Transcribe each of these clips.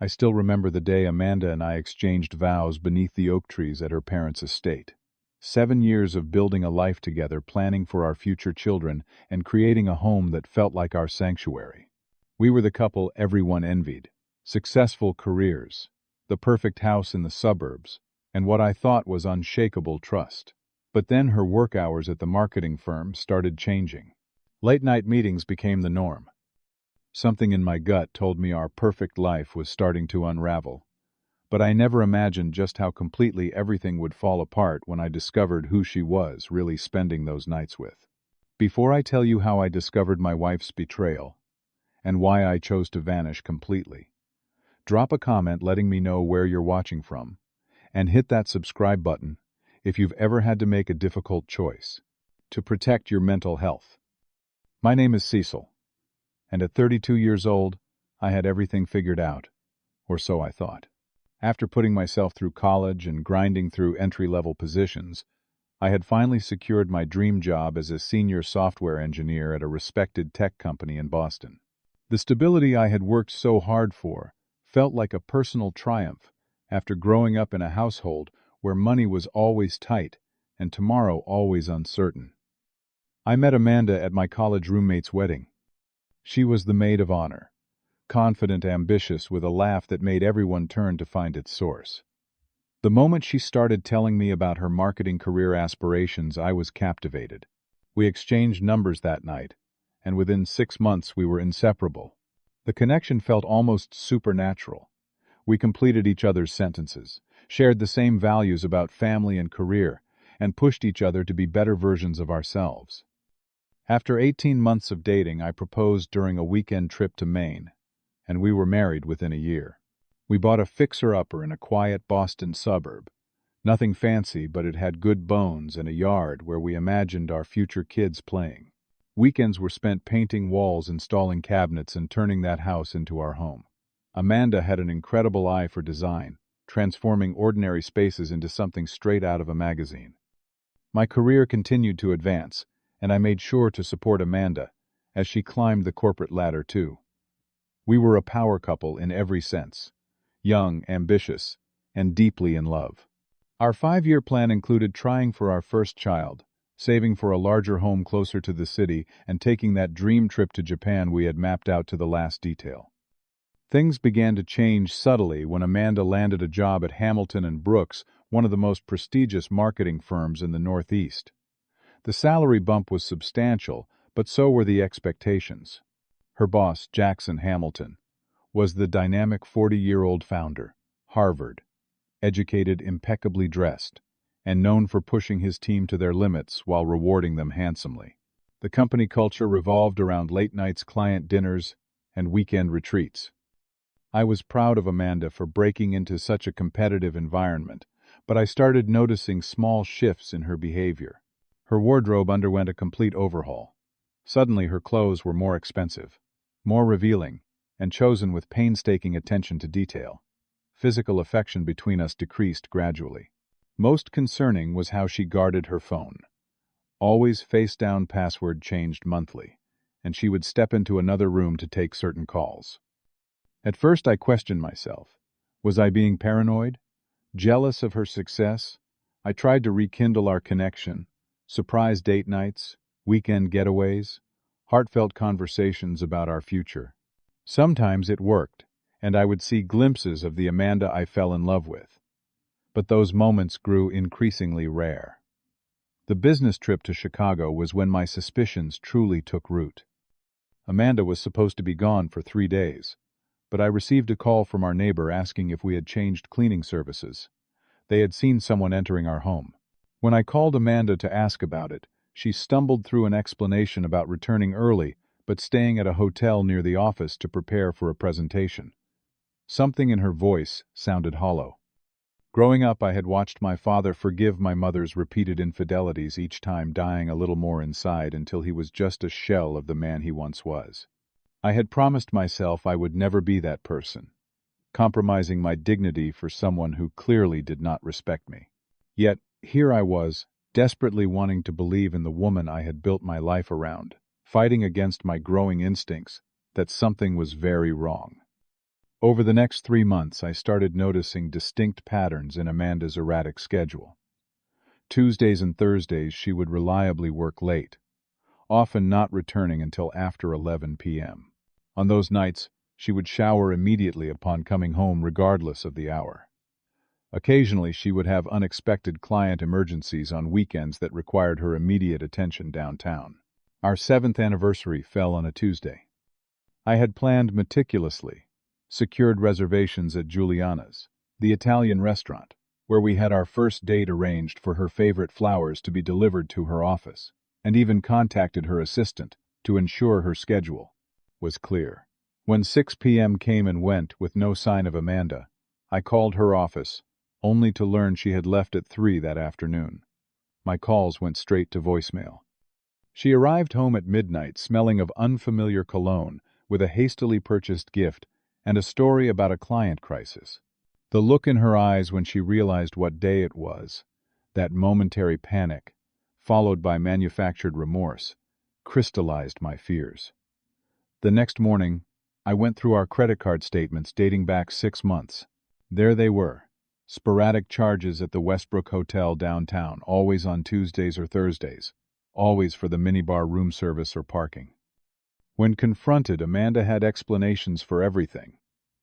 I still remember the day Amanda and I exchanged vows beneath the oak trees at her parents' estate. 7 years of building a life together, planning for our future children, and creating a home that felt like our sanctuary. We were the couple everyone envied. Successful careers, the perfect house in the suburbs, and what I thought was unshakable trust. But then her work hours at the marketing firm started changing. Late-night meetings became the norm. Something in my gut told me our perfect life was starting to unravel. But I never imagined just how completely everything would fall apart when I discovered who she was really spending those nights with. Before I tell you how I discovered my wife's betrayal, and why I chose to vanish completely, drop a comment letting me know where you're watching from, and hit that subscribe button if you've ever had to make a difficult choice to protect your mental health. My name is Cecil, and at 32 years old, I had everything figured out, or so I thought. After putting myself through college and grinding through entry-level positions, I had finally secured my dream job as a senior software engineer at a respected tech company in Boston. The stability I had worked so hard for felt like a personal triumph after growing up in a household where money was always tight and tomorrow always uncertain. I met Amanda at my college roommate's wedding. She was the maid of honor, confident, ambitious, with a laugh that made everyone turn to find its source. The moment she started telling me about her marketing career aspirations, I was captivated. We exchanged numbers that night, and within 6 months we were inseparable. The connection felt almost supernatural. We completed each other's sentences, shared the same values about family and career, and pushed each other to be better versions of ourselves. After 18 months of dating, I proposed during a weekend trip to Maine, and we were married within a year. We bought a fixer-upper in a quiet Boston suburb. Nothing fancy, but it had good bones and a yard where we imagined our future kids playing. Weekends were spent painting walls, installing cabinets, and turning that house into our home. Amanda had an incredible eye for design, transforming ordinary spaces into something straight out of a magazine. My career continued to advance, and I made sure to support Amanda as she climbed the corporate ladder too. We were a power couple in every sense: young, ambitious, and deeply in love. Our 5-year plan included trying for our first child, saving for a larger home closer to the city, and taking that dream trip to Japan we had mapped out to the last detail. Things began to change subtly when Amanda landed a job at Hamilton & Brooks, one of the most prestigious marketing firms in the Northeast. The salary bump was substantial, but so were the expectations. Her boss, Jackson Hamilton, was the dynamic 40-year-old founder, Harvard, educated, impeccably dressed, and known for pushing his team to their limits while rewarding them handsomely. The company culture revolved around late nights, client dinners, and weekend retreats. I was proud of Amanda for breaking into such a competitive environment, but I started noticing small shifts in her behavior. Her wardrobe underwent a complete overhaul. Suddenly her clothes were more expensive, more revealing, and chosen with painstaking attention to detail. Physical affection between us decreased gradually. Most concerning was how she guarded her phone. Always face-down, password changed monthly, and she would step into another room to take certain calls. At first I questioned myself. Was I being paranoid? Jealous of her success? I tried to rekindle our connection. Surprise date nights, weekend getaways, heartfelt conversations about our future. Sometimes it worked, and I would see glimpses of the Amanda I fell in love with. But those moments grew increasingly rare. The business trip to Chicago was when my suspicions truly took root. Amanda was supposed to be gone for 3 days, but I received a call from our neighbor asking if we had changed cleaning services. They had seen someone entering our home. When I called Amanda to ask about it, she stumbled through an explanation about returning early but staying at a hotel near the office to prepare for a presentation. Something in her voice sounded hollow. Growing up, I had watched my father forgive my mother's repeated infidelities, each time dying a little more inside until he was just a shell of the man he once was. I had promised myself I would never be that person, compromising my dignity for someone who clearly did not respect me. Yet, here I was, desperately wanting to believe in the woman I had built my life around, fighting against my growing instincts that something was very wrong. Over the next 3 months, I started noticing distinct patterns in Amanda's erratic schedule. Tuesdays and Thursdays, she would reliably work late, often not returning until after 11 p.m. On those nights, she would shower immediately upon coming home regardless of the hour. Occasionally, she would have unexpected client emergencies on weekends that required her immediate attention downtown. Our 7th anniversary fell on a Tuesday. I had planned meticulously, secured reservations at Giuliana's, the Italian restaurant, where we had our first date arranged for her favorite flowers to be delivered to her office, and even contacted her assistant to ensure her schedule was clear. When 6 p.m. came and went with no sign of Amanda, I called her office, only to learn she had left at 3 that afternoon. My calls went straight to voicemail. She arrived home at midnight smelling of unfamiliar cologne, with a hastily purchased gift and a story about a client crisis. The look in her eyes when she realized what day it was, that momentary panic, followed by manufactured remorse, crystallized my fears. The next morning, I went through our credit card statements dating back 6 months. There they were, sporadic charges at the Westbrook Hotel downtown, always on Tuesdays or Thursdays, always for the minibar room service or parking. When confronted, Amanda had explanations for everything.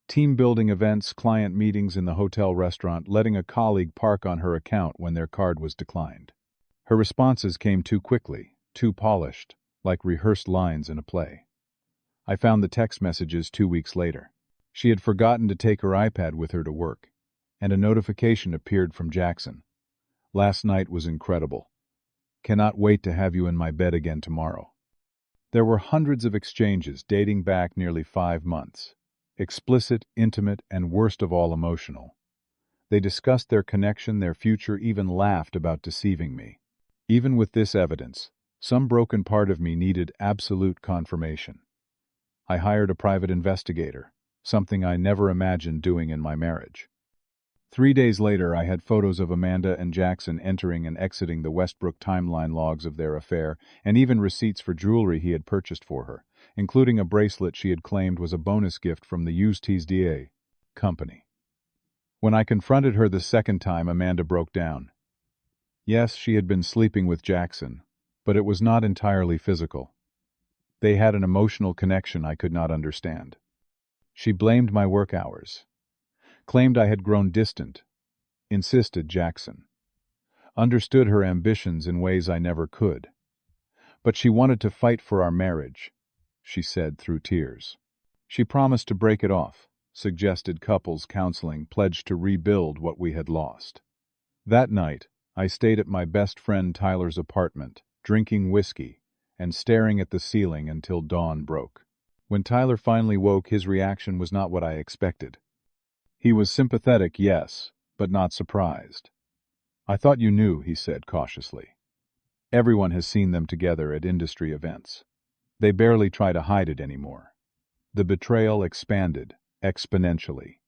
Team-building events, client meetings in the hotel restaurant, letting a colleague park on her account when their card was declined. Her responses came too quickly, too polished, like rehearsed lines in a play. I found the text messages 2 weeks later. She had forgotten to take her iPad with her to work, and a notification appeared from Jackson. "Last night was incredible. Cannot wait to have you in my bed again tomorrow." There were hundreds of exchanges dating back nearly 5 months. Explicit, intimate, and worst of all, emotional. They discussed their connection, their future, even laughed about deceiving me. Even with this evidence, some broken part of me needed absolute confirmation. I hired a private investigator, something I never imagined doing in my marriage. 3 days later, I had photos of Amanda and Jackson entering and exiting the Westbrook timeline logs of their affair, and even receipts for jewelry he had purchased for her, including a bracelet she had claimed was a bonus gift from the USTSDA company. When I confronted her the second time, Amanda broke down. Yes, she had been sleeping with Jackson, but it was not entirely physical. They had an emotional connection I could not understand. She blamed my work hours, claimed I had grown distant, insisted Jackson, understood her ambitions in ways I never could. But she wanted to fight for our marriage, she said through tears. She promised to break it off, suggested couples counseling, pledged to rebuild what we had lost. That night, I stayed at my best friend Tyler's apartment, drinking whiskey and staring at the ceiling until dawn broke. When Tyler finally woke, his reaction was not what I expected. He was sympathetic, yes, but not surprised. "I thought you knew," he said cautiously. "Everyone has seen them together at industry events. They barely try to hide it anymore." The betrayal expanded exponentially.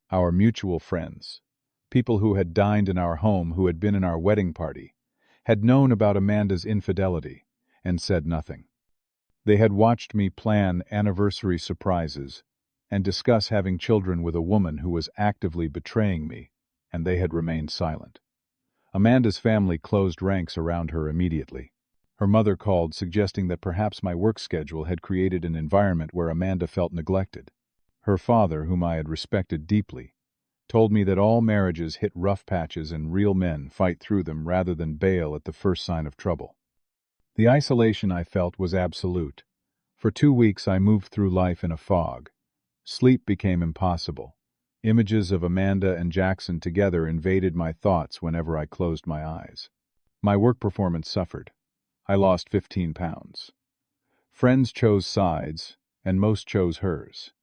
Our mutual friends, people who had dined in our home, who had been in our wedding party, had known about Amanda's infidelity and said nothing. They had watched me plan anniversary surprises and discuss having children with a woman who was actively betraying me, and they had remained silent. Amanda's family closed ranks around her immediately. Her mother called, suggesting that perhaps my work schedule had created an environment where Amanda felt neglected. Her father, whom I had respected deeply, told me that all marriages hit rough patches and real men fight through them rather than bail at the first sign of trouble. The isolation I felt was absolute. For 2 weeks I moved through life in a fog. Sleep became impossible. Images of Amanda and Jackson together invaded my thoughts whenever I closed my eyes. My work performance suffered. I lost 15 pounds. Friends chose sides, and most chose hers.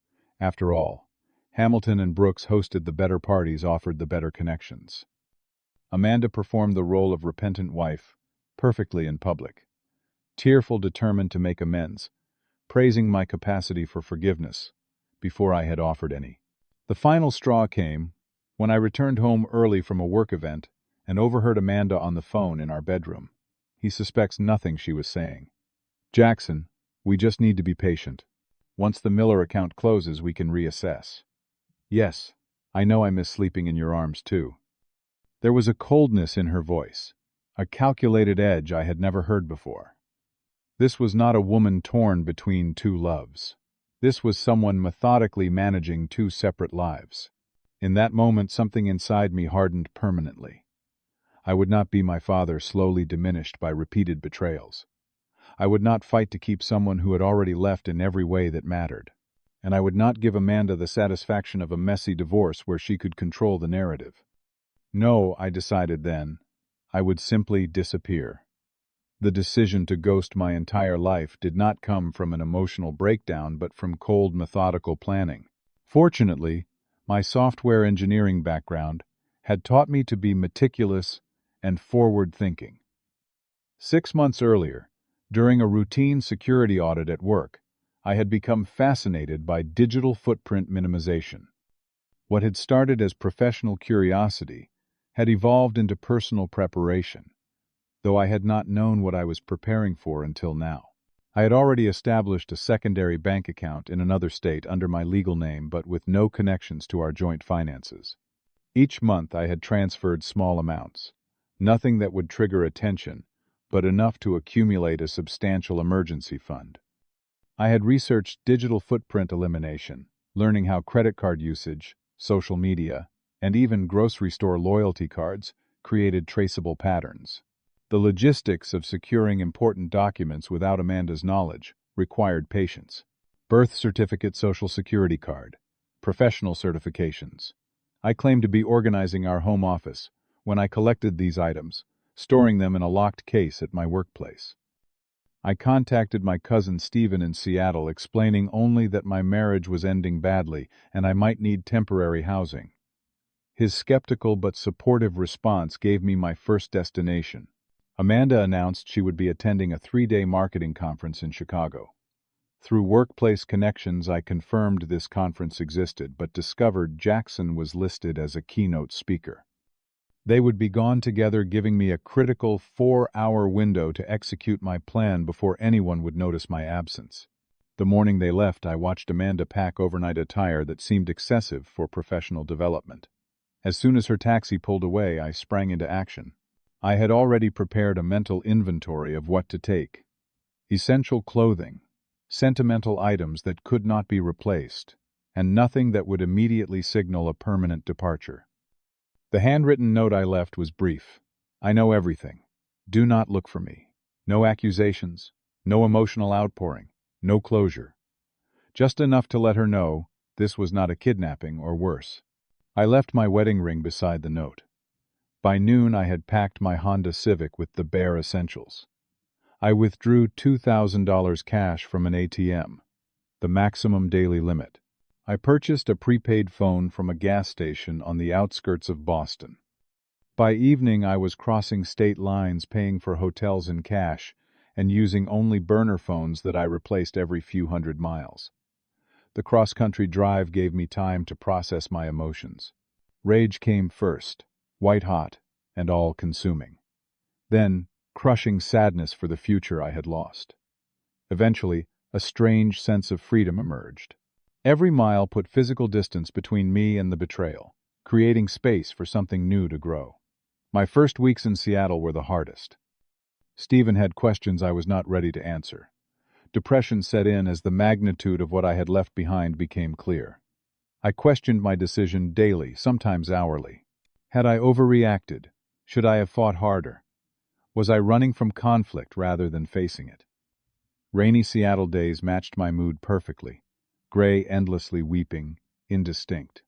After all, Hamilton and Brooks hosted the better parties, offered the better connections. Amanda performed the role of repentant wife, perfectly in public. Tearful, determined to make amends, praising my capacity for forgiveness, before I had offered any. The final straw came when I returned home early from a work event and overheard Amanda on the phone in our bedroom. "He suspects nothing," she was saying. "Jackson, we just need to be patient. Once the Miller account closes, we can reassess." Yes, I know I miss sleeping in your arms too. There was a coldness in her voice, a calculated edge I had never heard before. This was not a woman torn between two loves. This was someone methodically managing two separate lives. In that moment, something inside me hardened permanently. I would not be my father slowly diminished by repeated betrayals. I would not fight to keep someone who had already left in every way that mattered. And I would not give Amanda the satisfaction of a messy divorce where she could control the narrative. No, I decided then. I would simply disappear. The decision to ghost my entire life did not come from an emotional breakdown but from cold, methodical planning. Fortunately, my software engineering background had taught me to be meticulous and forward-thinking. 6 months earlier, during a routine security audit at work, I had become fascinated by digital footprint minimization. What had started as professional curiosity had evolved into personal preparation, though I had not known what I was preparing for until now. I had already established a secondary bank account in another state under my legal name but with no connections to our joint finances. Each month I had transferred small amounts, nothing that would trigger attention, but enough to accumulate a substantial emergency fund. I had researched digital footprint elimination, learning how credit card usage, social media, and even grocery store loyalty cards created traceable patterns. The logistics of securing important documents without Amanda's knowledge required patience. Birth certificate, social security card, professional certifications. I claimed to be organizing our home office when I collected these items, storing them in a locked case at my workplace. I contacted my cousin Stephen in Seattle, explaining only that my marriage was ending badly and I might need temporary housing. His skeptical but supportive response gave me my first destination. Amanda announced she would be attending a 3-day marketing conference in Chicago. Through workplace connections, I confirmed this conference existed, but discovered Jackson was listed as a keynote speaker. They would be gone together, giving me a critical 4-hour window to execute my plan before anyone would notice my absence. The morning they left, I watched Amanda pack overnight attire that seemed excessive for professional development. As soon as her taxi pulled away, I sprang into action. I had already prepared a mental inventory of what to take. Essential clothing, sentimental items that could not be replaced, and nothing that would immediately signal a permanent departure. The handwritten note I left was brief. I know everything. Do not look for me. No accusations, no emotional outpouring, no closure. Just enough to let her know this was not a kidnapping or worse. I left my wedding ring beside the note. By noon I had packed my Honda Civic with the bare essentials. I withdrew $2,000 cash from an ATM, the maximum daily limit. I purchased a prepaid phone from a gas station on the outskirts of Boston. By evening I was crossing state lines, paying for hotels in cash, and using only burner phones that I replaced every few hundred miles. The cross-country drive gave me time to process my emotions. Rage came first, white-hot and all-consuming. Then, crushing sadness for the future I had lost. Eventually, a strange sense of freedom emerged. Every mile put physical distance between me and the betrayal, creating space for something new to grow. My first weeks in Seattle were the hardest. Stephen had questions I was not ready to answer. Depression set in as the magnitude of what I had left behind became clear. I questioned my decision daily, sometimes hourly. Had I overreacted? Should I have fought harder? Was I running from conflict rather than facing it? Rainy Seattle days matched my mood perfectly. Gray, endlessly weeping, indistinct.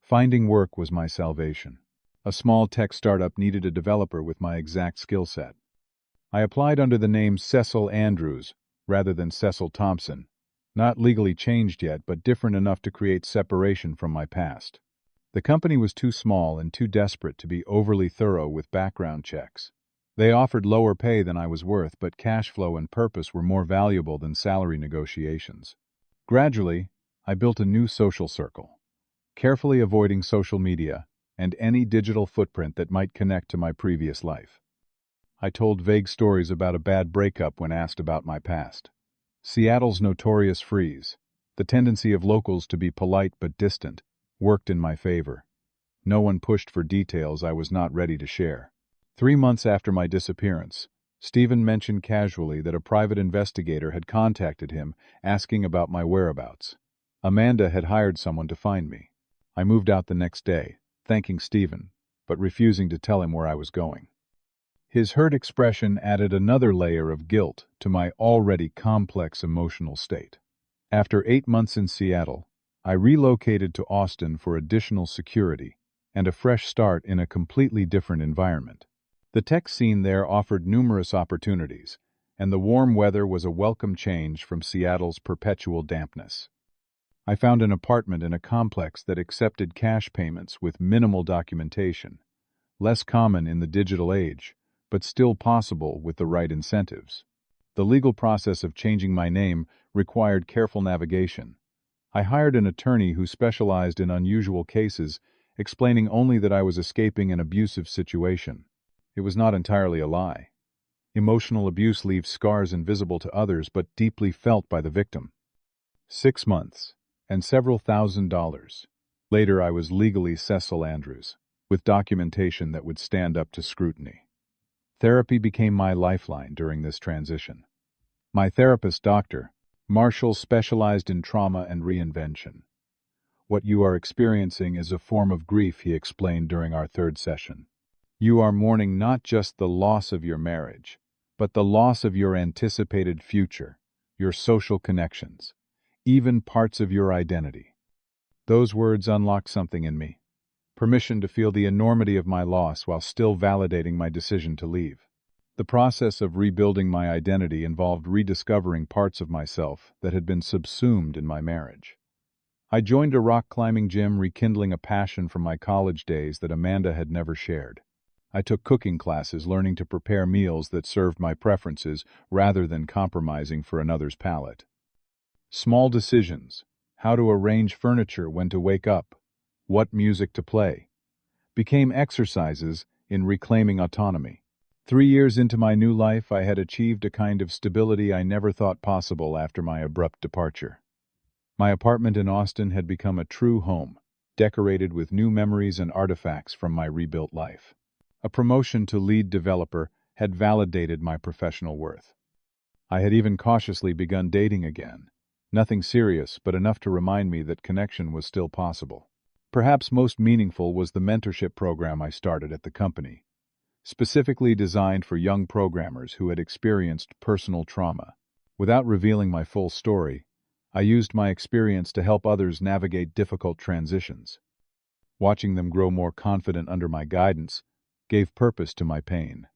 Finding work was my salvation. A small tech startup needed a developer with my exact skill set. I applied under the name Cecil Andrews rather than Cecil Thompson, not legally changed yet, but different enough to create separation from my past. The company was too small and too desperate to be overly thorough with background checks. They offered lower pay than I was worth, but cash flow and purpose were more valuable than salary negotiations. Gradually, I built a new social circle, carefully avoiding social media and any digital footprint that might connect to my previous life. I told vague stories about a bad breakup when asked about my past. Seattle's notorious freeze, the tendency of locals to be polite but distant, worked in my favor. No one pushed for details I was not ready to share. 3 months after my disappearance, Stephen mentioned casually that a private investigator had contacted him asking about my whereabouts. Amanda had hired someone to find me. I moved out the next day, thanking Stephen, but refusing to tell him where I was going. His hurt expression added another layer of guilt to my already complex emotional state. After 8 months in Seattle, I relocated to Austin for additional security and a fresh start in a completely different environment. The tech scene there offered numerous opportunities, and the warm weather was a welcome change from Seattle's perpetual dampness. I found an apartment in a complex that accepted cash payments with minimal documentation, less common in the digital age, but still possible with the right incentives. The legal process of changing my name required careful navigation. I hired an attorney who specialized in unusual cases, explaining only that I was escaping an abusive situation. It was not entirely a lie. Emotional abuse leaves scars invisible to others but deeply felt by the victim. 6 months, and several $1,000s. Later I was legally Cecil Andrews, with documentation that would stand up to scrutiny. Therapy became my lifeline during this transition. My therapist, Dr. Marshall, specialized in trauma and reinvention. What you are experiencing is a form of grief, he explained during our third session. You are mourning not just the loss of your marriage, but the loss of your anticipated future, your social connections, even parts of your identity. Those words unlocked something in me. Permission to feel the enormity of my loss while still validating my decision to leave. The process of rebuilding my identity involved rediscovering parts of myself that had been subsumed in my marriage. I joined a rock climbing gym, rekindling a passion from my college days that Amanda had never shared. I took cooking classes, learning to prepare meals that served my preferences rather than compromising for another's palate. Small decisions, how to arrange furniture, when to wake up, what music to play, became exercises in reclaiming autonomy. 3 years into my new life, I had achieved a kind of stability I never thought possible after my abrupt departure. My apartment in Austin had become a true home, decorated with new memories and artifacts from my rebuilt life. A promotion to lead developer had validated my professional worth. I had even cautiously begun dating again. Nothing serious, but enough to remind me that connection was still possible. Perhaps most meaningful was the mentorship program I started at the company, specifically designed for young programmers who had experienced personal trauma. Without revealing my full story, I used my experience to help others navigate difficult transitions. Watching them grow more confident under my guidance gave purpose to my pain,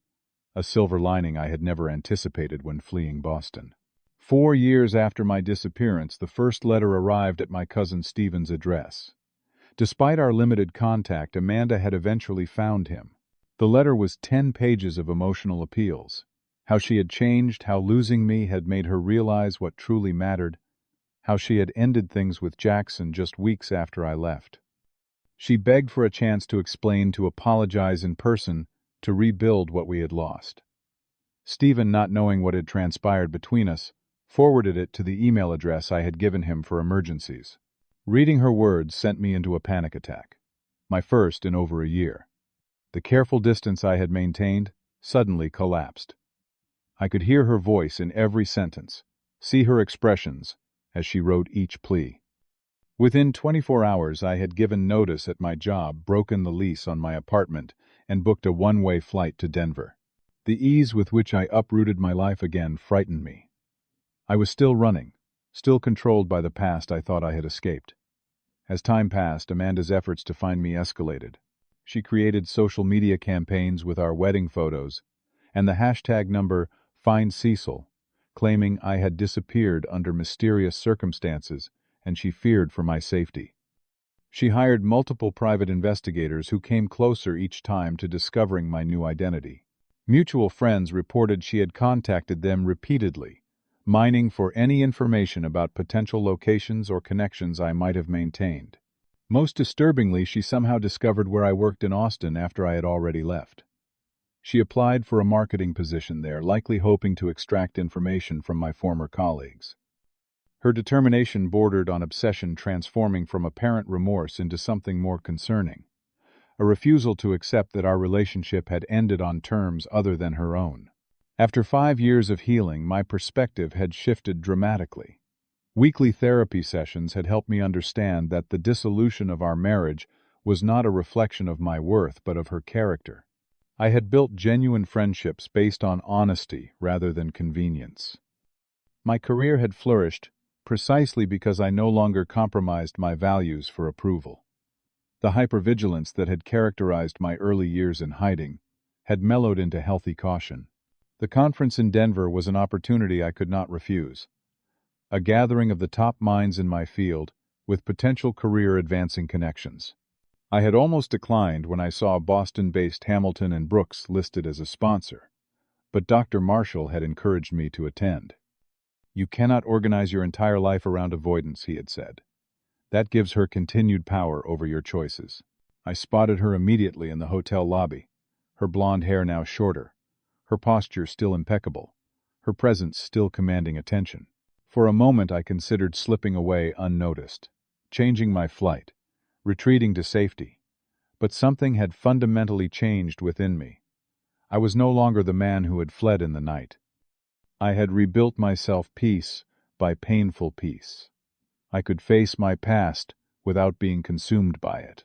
a silver lining I had never anticipated when fleeing Boston. 4 years after my disappearance, the first letter arrived at my cousin Stephen's address. Despite our limited contact, Amanda had eventually found him. The letter was 10 pages of emotional appeals. How she had changed, how losing me had made her realize what truly mattered, how she had ended things with Jackson just weeks after I left. She begged for a chance to explain, to apologize in person, to rebuild what we had lost. Stephen, not knowing what had transpired between us, forwarded it to the email address I had given him for emergencies. Reading her words sent me into a panic attack, my first in over a year. The careful distance I had maintained suddenly collapsed. I could hear her voice in every sentence, see her expressions as she wrote each plea. Within 24 hours, I had given notice at my job, broken the lease on my apartment, and booked a one-way flight to Denver. The ease with which I uprooted my life again frightened me. I was still running, still controlled by the past I thought I had escaped. As time passed, Amanda's efforts to find me escalated. She created social media campaigns with our wedding photos and the hashtag number #FindCecil, claiming I had disappeared under mysterious circumstances and she feared for my safety. She hired multiple private investigators who came closer each time to discovering my new identity. Mutual friends reported she had contacted them repeatedly, mining for any information about potential locations or connections I might have maintained. Most disturbingly, she somehow discovered where I worked in Austin after I had already left. She applied for a marketing position there, likely hoping to extract information from my former colleagues. Her determination bordered on obsession, transforming from apparent remorse into something more concerning, a refusal to accept that our relationship had ended on terms other than her own. After 5 years of healing, my perspective had shifted dramatically. Weekly therapy sessions had helped me understand that the dissolution of our marriage was not a reflection of my worth but of her character. I had built genuine friendships based on honesty rather than convenience. My career had flourished precisely because I no longer compromised my values for approval. The hypervigilance that had characterized my early years in hiding had mellowed into healthy caution. The conference in Denver was an opportunity I could not refuse, a gathering of the top minds in my field with potential career-advancing connections. I had almost declined when I saw Boston-based Hamilton and Brooks listed as a sponsor, but Dr. Marshall had encouraged me to attend. "You cannot organize your entire life around avoidance," he had said. "That gives her continued power over your choices." I spotted her immediately in the hotel lobby, her blonde hair now shorter, her posture still impeccable, her presence still commanding attention. For a moment I considered slipping away unnoticed, changing my flight, retreating to safety. But something had fundamentally changed within me. I was no longer the man who had fled in the night. I had rebuilt myself piece by painful piece. I could face my past without being consumed by it.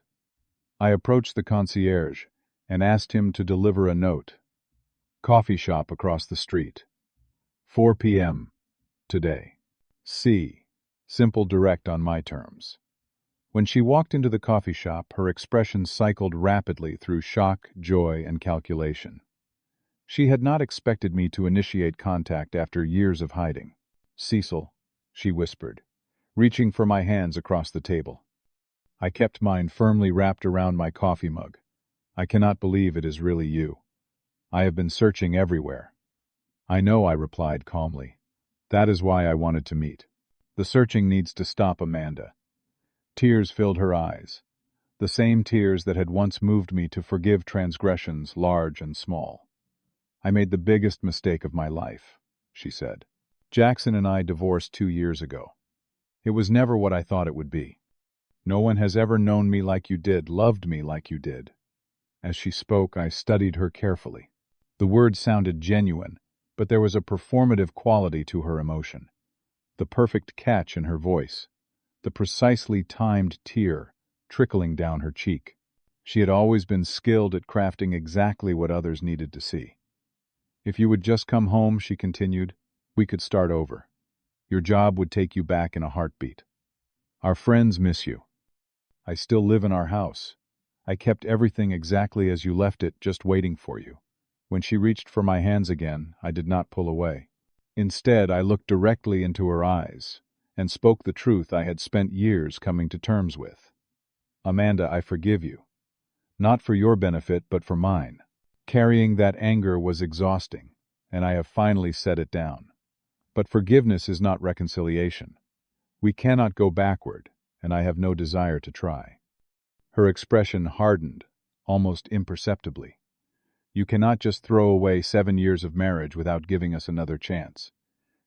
I approached the concierge and asked him to deliver a note. "Coffee shop across the street. 4 p.m. today. C. Simple, direct, on my terms." When she walked into the coffee shop, her expression cycled rapidly through shock, joy, and calculation. She had not expected me to initiate contact after years of hiding. "Cecil," she whispered, reaching for my hands across the table. I kept mine firmly wrapped around my coffee mug. "I cannot believe it is really you. I have been searching everywhere." "I know," I replied calmly. "That is why I wanted to meet." "The searching needs to stop, Amanda." Tears filled her eyes, the same tears that had once moved me to forgive transgressions large and small. "I made the biggest mistake of my life," she said. "Jackson and I divorced 2 years ago. It was never what I thought it would be. No one has ever known me like you did, loved me like you did." As she spoke, I studied her carefully. The words sounded genuine, but there was a performative quality to her emotion. The perfect catch in her voice, the precisely timed tear trickling down her cheek. She had always been skilled at crafting exactly what others needed to see. "If you would just come home," she continued, "we could start over. Your job would take you back in a heartbeat. Our friends miss you. I still live in our house. I kept everything exactly as you left it, just waiting for you." When she reached for my hands again, I did not pull away. Instead, I looked directly into her eyes and spoke the truth I had spent years coming to terms with. "Amanda, I forgive you. Not for your benefit, but for mine." Carrying that anger was exhausting, and I have finally set it down. But forgiveness is not reconciliation. We cannot go backward, and I have no desire to try. Her expression hardened, almost imperceptibly. "You cannot just throw away 7 years of marriage without giving us another chance.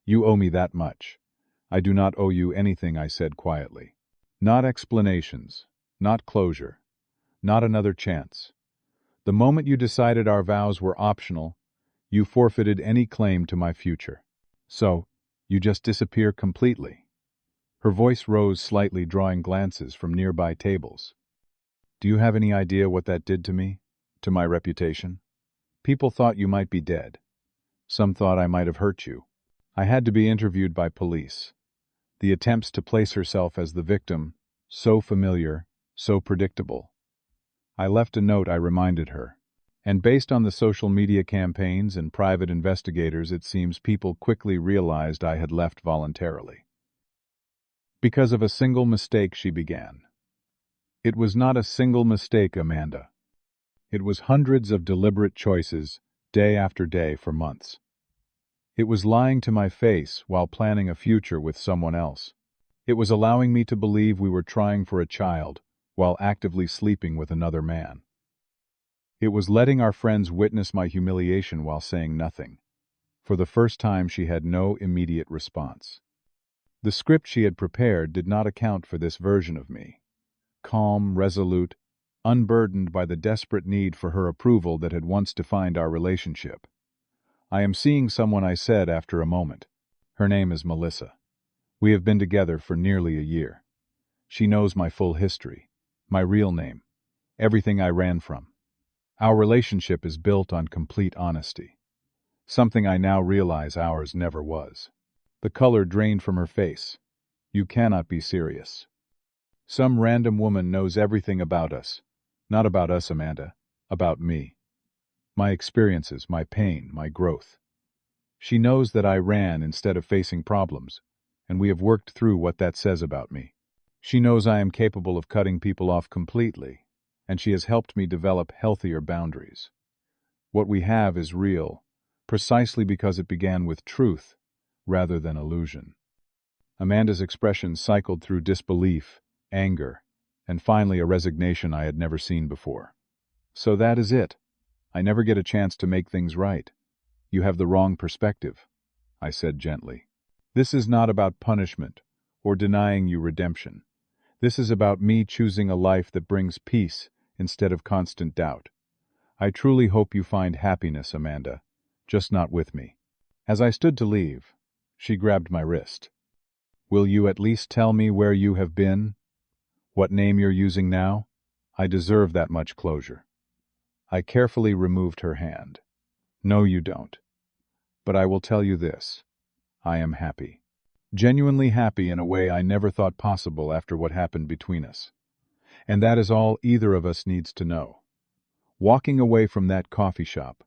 You owe me that much." "I do not owe you anything," I said quietly. "Not explanations, not closure, not another chance. The moment you decided our vows were optional, you forfeited any claim to my future. So, you just disappear completely." Her voice rose slightly, drawing glances from nearby tables. "Do you have any idea what that did to me? To my reputation? People thought you might be dead. Some thought I might have hurt you. I had to be interviewed by police. The attempts to place herself as the victim, so familiar, so predictable. I left a note," I reminded her. "And based on the social media campaigns and private investigators, it seems people quickly realized I had left voluntarily." "Because of a single mistake," she began. "It was not a single mistake, Amanda. It was hundreds of deliberate choices, day after day for months. It was lying to my face while planning a future with someone else. It was allowing me to believe we were trying for a child while actively sleeping with another man. It was letting our friends witness my humiliation while saying nothing." For the first time, she had no immediate response. The script she had prepared did not account for this version of me. Calm, resolute, unburdened by the desperate need for her approval that had once defined our relationship. "I am seeing someone," I said after a moment. "Her name is Melissa. We have been together for nearly a year. She knows my full history, my real name, everything I ran from. Our relationship is built on complete honesty, something I now realize ours never was." The color drained from her face. "You cannot be serious. Some random woman knows everything about us. Not about us, Amanda. About me. My experiences, my pain, my growth. She knows that I ran instead of facing problems, and we have worked through what that says about me. She knows I am capable of cutting people off completely, and she has helped me develop healthier boundaries. What we have is real, precisely because it began with truth rather than illusion." Amanda's expression cycled through disbelief, anger, and finally a resignation I had never seen before. "So that is it. I never get a chance to make things right. You have the wrong perspective," I said gently. "This is not about punishment or denying you redemption. This is about me choosing a life that brings peace instead of constant doubt. I truly hope you find happiness, Amanda, just not with me." As I stood to leave, she grabbed my wrist. "Will you at least tell me where you have been? What name you're using now? I deserve that much closure." I carefully removed her hand. "No, you don't. But I will tell you this. I am happy. Genuinely happy in a way I never thought possible after what happened between us. And that is all either of us needs to know." Walking away from that coffee shop,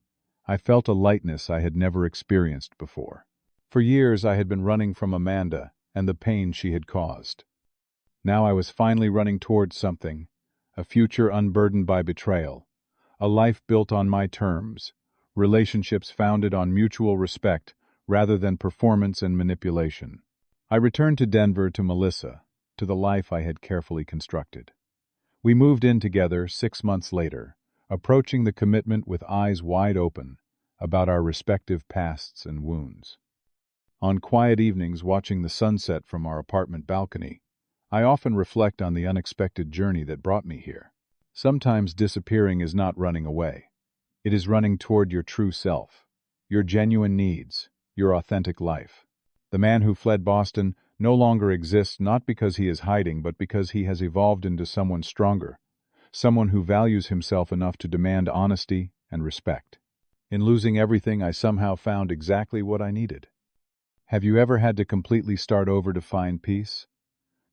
I felt a lightness I had never experienced before. For years I had been running from Amanda and the pain she had caused. Now I was finally running towards something, a future unburdened by betrayal, a life built on my terms, relationships founded on mutual respect rather than performance and manipulation. I returned to Denver, to Melissa, to the life I had carefully constructed. We moved in together 6 months later, approaching the commitment with eyes wide open about our respective pasts and wounds. On quiet evenings watching the sunset from our apartment balcony, I often reflect on the unexpected journey that brought me here. Sometimes disappearing is not running away. It is running toward your true self, your genuine needs, your authentic life. The man who fled Boston no longer exists not because he is hiding, but because he has evolved into someone stronger, someone who values himself enough to demand honesty and respect. In losing everything, I somehow found exactly what I needed. Have you ever had to completely start over to find peace?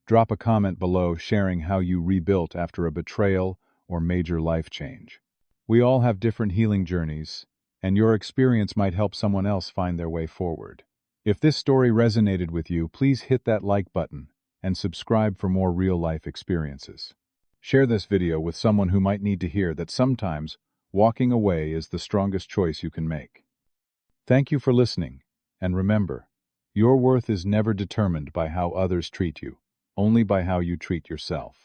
Drop a comment below sharing how you rebuilt after a betrayal or major life change. We all have different healing journeys, and your experience might help someone else find their way forward. If this story resonated with you, please hit that like button and subscribe for more real-life experiences. Share this video with someone who might need to hear that sometimes walking away is the strongest choice you can make. Thank you for listening, and remember, your worth is never determined by how others treat you, only by how you treat yourself.